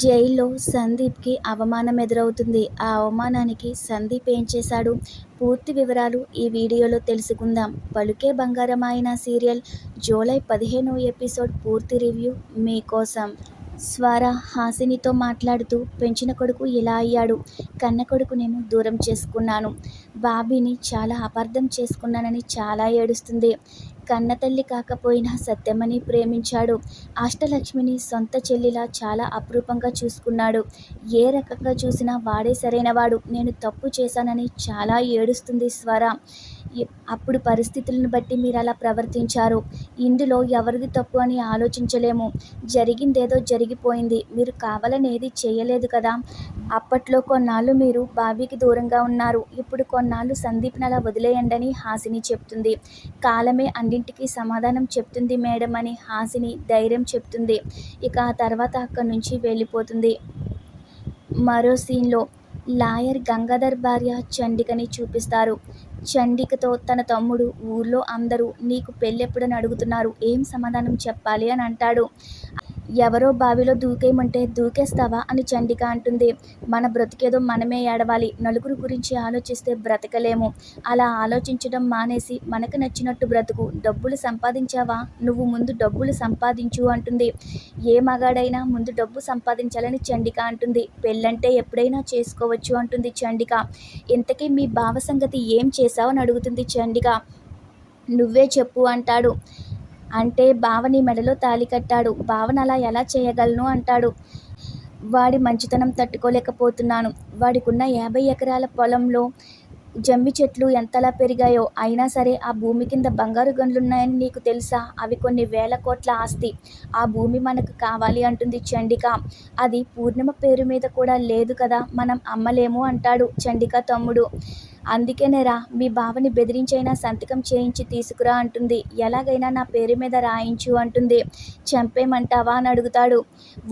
జైల్లో సందీప్‌కి అవమానం ఎదురవుతుంది. ఆ అవమానానికి సందీప్ ఏం చేశాడు? పూర్తి వివరాలు ఈ వీడియోలో తెలుసుకుందాం. 'పలుకే బంగారమాయన' సీరియల్ జూలై 15వ ఎపిసోడ్ పూర్తి రివ్యూ మీకోసం. స్వర హాసినితో మాట్లాడుతూ పెంచిన కొడుకు ఇలా అయ్యాడు. కన్న కొడుకునేమో దూరం చేసుకున్నాను. బాబీని చాలా అపార్థం చేసుకున్నానని చాలా ఏడుస్తుంది. కన్నతల్లి కాకపోయినా సత్యమ్మని ప్రేమించాడు. అష్టలక్ష్మిని సొంత చెల్లిలా చాలా అపురూపంగా చూసుకున్నాడు. ఏ రకంగా చూసినా వాడే సరైనవాడు. నేను తప్పు చేశానని చాలా ఏడుస్తుంది స్వర. అప్పుడు పరిస్థితులను బట్టి మీరలా ప్రవర్తించారు. ఇందులో ఎవరిది తప్పు అని ఆలోచించలేము. జరిగిందేదో జరిగిపోయింది. మీరు కావాలని ఏదీ చేయలేదు కదా. అప్పట్లో కొన్నాళ్ళు మీరు బాబీకి దూరంగా ఉన్నారు. ఇప్పుడు కొన్నాళ్ళు సందీప్‌ని అలా వదిలేయండని హాసిని చెప్తుంది. కాలమే అన్నింటికీ సమాధానం చెప్తుంది మేడం అని హాసిని ధైర్యం చెప్తుంది. ఇక ఆ తర్వాత అక్కడి నుంచి వెళ్ళిపోతుంది. మరో సీన్‌లో లాయర్ గంగాధర్ భార్య చండికని చూపిస్తారు. చండికతో తన తమ్ముడు ఊర్లో అందరూ నీకు పెళ్ళెప్పుడని అడుగుతున్నారు. ఏం సమాధానం చెప్పాలి అని అంటాడు. ఎవరో బావిలో దూకేయమంటే దూకేస్తావా అని చండిక అంటుంది. మన బ్రతికేదో మనమే ఏడవాలి. నలుగురు గురించి ఆలోచిస్తే బ్రతకలేము. అలా ఆలోచించడం మానేసి మనకు నచ్చినట్టు బ్రతుకు. డబ్బులు సంపాదించావా? నువ్వు ముందు డబ్బులు సంపాదించు అంటుంది. ఏ మగాడైనా ముందు డబ్బు సంపాదించాలని చండిక అంటుంది. పెళ్ళంటే ఎప్పుడైనా చేసుకోవచ్చు అంటుంది చండిక. ఇంతకీ మీ బావ సంగతి ఏం చేశావు అని అడుగుతుంది చండిక. నువ్వే చెప్పు అంటాడు. అంటే బావ నీ మెడలో తాళి కట్టాడు. బావని అలా ఎలా చేయగలను అంటాడు. వాడి మంచితనం తట్టుకోలేకపోతున్నాను. వాడికున్న 50 ఎకరాల పొలంలో జమ్మి చెట్లు ఎంతలా పెరిగాయో. అయినా సరే ఆ భూమి కింద బంగారు గనులున్నాయని నీకు తెలుసా? అవి కొన్ని వేల కోట్ల ఆస్తి. ఆ భూమి మనకు కావాలి అంటుంది చండిక. అది పూర్ణిమ పేరు మీద కూడా లేదు కదా, మనం అమ్మలేము అంటాడు చండిక తమ్ముడు. అందుకేనేరా మీ బావని బెదిరించైనా సంతకం చేయించి తీసుకురా అంటుంది. ఎలాగైనా నా పేరు మీద రాయించు అంటుంది. చంపేయమంటావా అని అడుగుతాడు.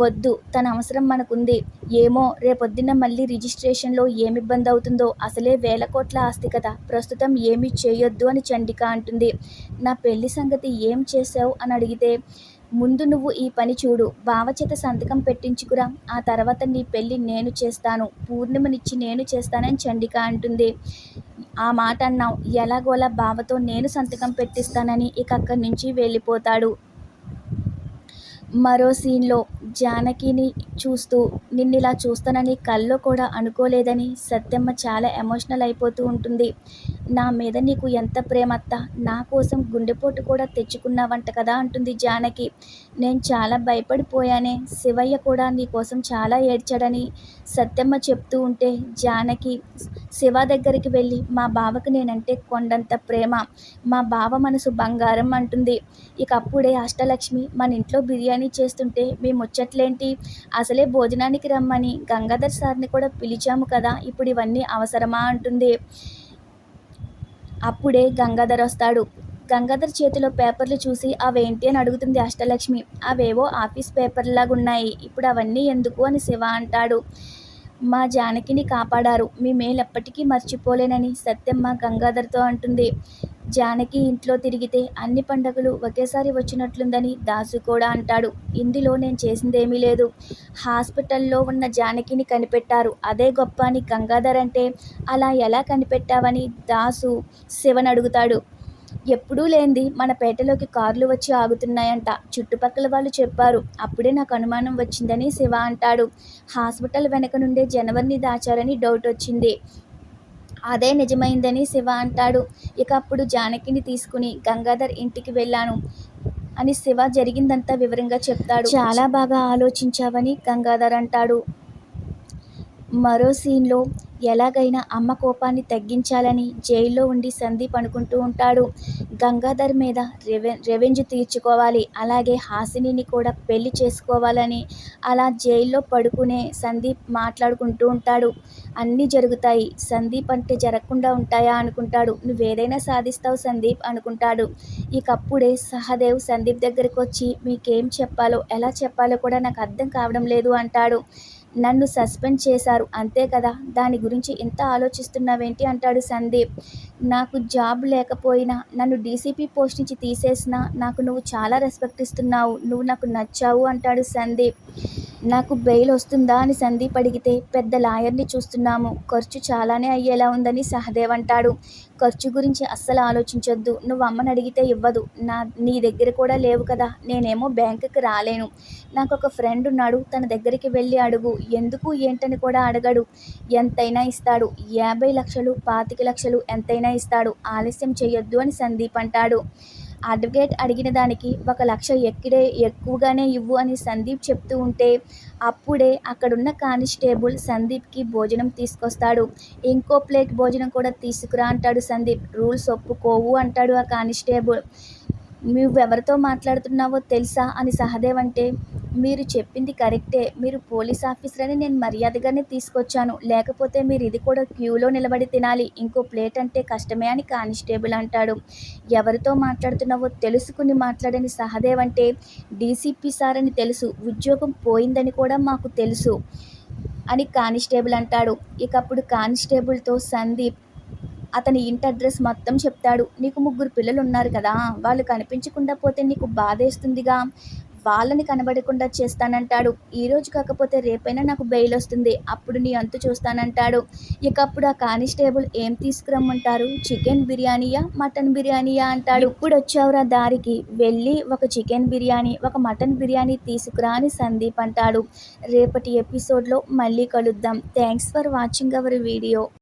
వద్దు, తన అవసరం మనకుంది. ఏమో రేపొద్దున్న మళ్ళీ రిజిస్ట్రేషన్లో ఏమిబ్బంది అవుతుందో. అసలే వేల కోట్ల ఆస్తి కదా, ప్రస్తుతం ఏమీ చేయొద్దు అని చండిక అంటుంది. నా పెళ్లి సంగతి ఏం చేశావు అని అడిగితే, ముందు నువ్వు ఈ పని చూడు. బావ చేత సంతకం పెట్టించుకురా. ఆ తర్వాత నీ పెళ్ళి నేను చేస్తాను. పూర్ణిమనిచ్చి నేను చేస్తానని చండిక అంటుంది. ఆ మాట అన్నావు. ఎలాగోలా బావతో నేను సంతకం పెట్టిస్తానని ఇక అక్కడి నుంచి వెళ్ళిపోతాడు. మరో సీన్‌లో జానకిని చూస్తూ నిన్నిలా చూస్తానని కల్లో కూడా అనుకోలేదని సత్యమ్మ చాలా ఎమోషనల్ అయిపోతూ ఉంటుంది. నా మీద నీకు ఎంత ప్రేమత్త, నా కోసం గుండెపోటు కూడా తెచ్చుకున్నావంట కదా అంటుంది జానకి. నేను చాలా భయపడిపోయానే, శివయ్య కూడా నీ కోసం చాలా ఏడ్చాడని సత్యమ్మ చెప్తూ ఉంటే జానకి శివ దగ్గరికి వెళ్ళి మా బావకు నేనంటే కొండంత ప్రేమ, మా బావ మనసు బంగారం అంటుంది. ఇక అప్పుడే అష్టలక్ష్మి మన ఇంట్లో బిర్యానీ చేస్తుంటే మీ ముచ్చట్లేంటి, అసలే భోజనానికి రమ్మని గంగాధర్ సార్ని కూడా పిలిచాము కదా, ఇప్పుడు ఇవన్నీ అవసరమా అంటుంది. అప్పుడే గంగాధర్ వస్తాడు. గంగాధర్ చేతిలో పేపర్లు చూసి అవేంటి అని అడుగుతుంది అష్టలక్ష్మి. అవేవో ఆఫీస్ పేపర్లాగున్నాయి, ఇప్పుడు అవన్నీ ఎందుకు అని శివ అంటాడు. మా జానకిని కాపాడారు, మీ మేలెప్పటికీ మర్చిపోలేనని సత్యమ్మ గంగాధర్తో అంటుంది. జానకి ఇంట్లో తిరిగితే అన్ని పండగలు ఒకేసారి వచ్చినట్లుందని దాసు కూడా అంటాడు. ఇందులో నేను చేసిందేమీ లేదు. హాస్పిటల్లో ఉన్న జానకిని కనిపెట్టారు, అదే గొప్ప అని గంగాధర్ అంటే అలా ఎలా కనిపెట్టావని దాసు శివని అడుగుతాడు. ఎప్పుడూ లేంది మన పేటలోకి కార్లు వచ్చి ఆగుతున్నాయంట, చుట్టుపక్కల వాళ్ళు చెప్పారు. అప్పుడే నాకు అనుమానం వచ్చిందని శివ అంటాడు. హాస్పిటల్ వెనక నుండే జనవరిని దాచారని డౌట్ వచ్చింది, అదే నిజమైందని శివ అంటాడు. ఇక అప్పుడు జానకిని తీసుకుని గంగాధర్ ఇంటికి వెళ్ళాను అని శివ జరిగిందంతా వివరంగా చెప్తాడు. చాలా బాగా ఆలోచించావని గంగాధర్ అంటాడు. మరో సీన్‌లో ఎలాగైనా అమ్మ కోపాన్ని తగ్గించాలని జైల్లో ఉండి సందీప్ అనుకుంటూ ఉంటాడు. గంగాధర్ మీద రెవెంజ్ తీర్చుకోవాలి, అలాగే హాసినిని కూడా పెళ్లి చేసుకోవాలని. అలా జైల్లో పడుకునే సందీప్ మాట్లాడుకుంటూ ఉంటాడు. అన్నీ జరుగుతాయి, సందీప్ అంటే జరగకుండా ఉంటాయా అనుకుంటాడు. నువ్వేదైనా సాధిస్తావు సందీప్ అనుకుంటాడు. ఇకప్పుడే సహదేవ్ సందీప్ దగ్గరకు వచ్చి మీకేం చెప్పాలో ఎలా చెప్పాలో కూడా నాకు అర్థం కావడం లేదు అంటాడు. నన్ను సస్పెండ్ చేశారు అంతే కదా, దాని గురించి ఇంత ఆలోచిస్తున్నావేంటి అంటాడు సందీప్. నాకు జాబ్ లేకపోయినా నన్ను డీసీపీ పోస్ట్ నుంచి తీసేసినా నాకు నువ్వు చాలా రెస్పెక్ట్ ఇస్తున్నావు, నువ్వు నాకు నచ్చావు అంటాడు సందీప్. నాకు బెయిల్ వస్తుందా అని సందీప్ అడిగితే, పెద్ద లాయర్ని చూస్తున్నాము, ఖర్చు చాలానే అయ్యేలా ఉందని సహదేవ్ అంటాడు. ఖర్చు గురించి అస్సలు ఆలోచించొద్దు. నువ్వు అమ్మని అడిగితే ఇవ్వదు. నీ దగ్గర కూడా లేవు కదా. నేనేమో బ్యాంకుకి రాలేను. నాకొక ఫ్రెండ్ ఉన్నాడు, తన దగ్గరికి వెళ్ళి అడుగు. ఎందుకు ఏంటని కూడా అడగడు. ఎంతైనా ఇస్తాడు. 50 లక్షలు 25 లక్షలు ఎంతైనా ఇస్తాడు. ఆలస్యం చెయ్యొద్దు అని సందీప్ అంటాడు. అడ్వకేట్ అడిగిన దానికి 1 లక్ష ఎక్కువగానే ఇవ్వు అని సందీప్ చెప్తూ ఉంటే, అప్పుడే అక్కడున్న కానిస్టేబుల్ సందీప్కి భోజనం తీసుకొస్తాడు. ఇంకో ప్లేట్ భోజనం కూడా తీసుకురా అంటాడు సందీప్. రూల్స్ ఒప్పుకోవు అంటాడు ఆ కానిస్టేబుల్. నువ్వెవరితో మాట్లాడుతున్నావో తెలుసా అని సహదేవ్ అంటే, మీరు చెప్పింది కరెక్టే. మీరు పోలీస్ ఆఫీసర్ అని నేను మర్యాదగానే తీసుకొచ్చాను. లేకపోతే మీరు ఇది కూడా క్యూలో నిలబడి తినాలి. ఇంకో ప్లేట్ అంటే కష్టమే అని కానిస్టేబుల్ అంటాడు. ఎవరితో మాట్లాడుతున్నావో తెలుసుకుని మాట్లాడని సహదేవ్ అంటే, డీసీపీ సార్ అని తెలుసు. ఉద్యోగం పోయిందని కూడా మాకు తెలుసు అని కానిస్టేబుల్ అంటాడు. ఇకప్పుడు కానిస్టేబుల్తో సందీప్ అతని ఇంటి అడ్రస్ మొత్తం చెప్తాడు. నీకు 3 పిల్లలు ఉన్నారు కదా, వాళ్ళు కనిపించకుండా పోతే నీకు బాధేస్తుందిగా, వాళ్ళని కనబడకుండా చేస్తానంటాడు. ఈరోజు కాకపోతే రేపైనా నాకు బెయిల్ వస్తుంది. అప్పుడు నీ అంతు చూస్తానంటాడు. ఇకప్పుడు ఆ కానిస్టేబుల్ ఏం తీసుకురమ్మంటారు, చికెన్ బిర్యానీయా మటన్ బిర్యానీయా అంటాడు. ఇప్పుడొచ్చావురా దారికి, వెళ్ళి ఒక చికెన్ బిర్యానీ ఒక మటన్ బిర్యానీ తీసుకురా అని సందీప్ అంటాడు. రేపటి ఎపిసోడ్లో మళ్ళీ కలుద్దాం. Thanks for watching our video.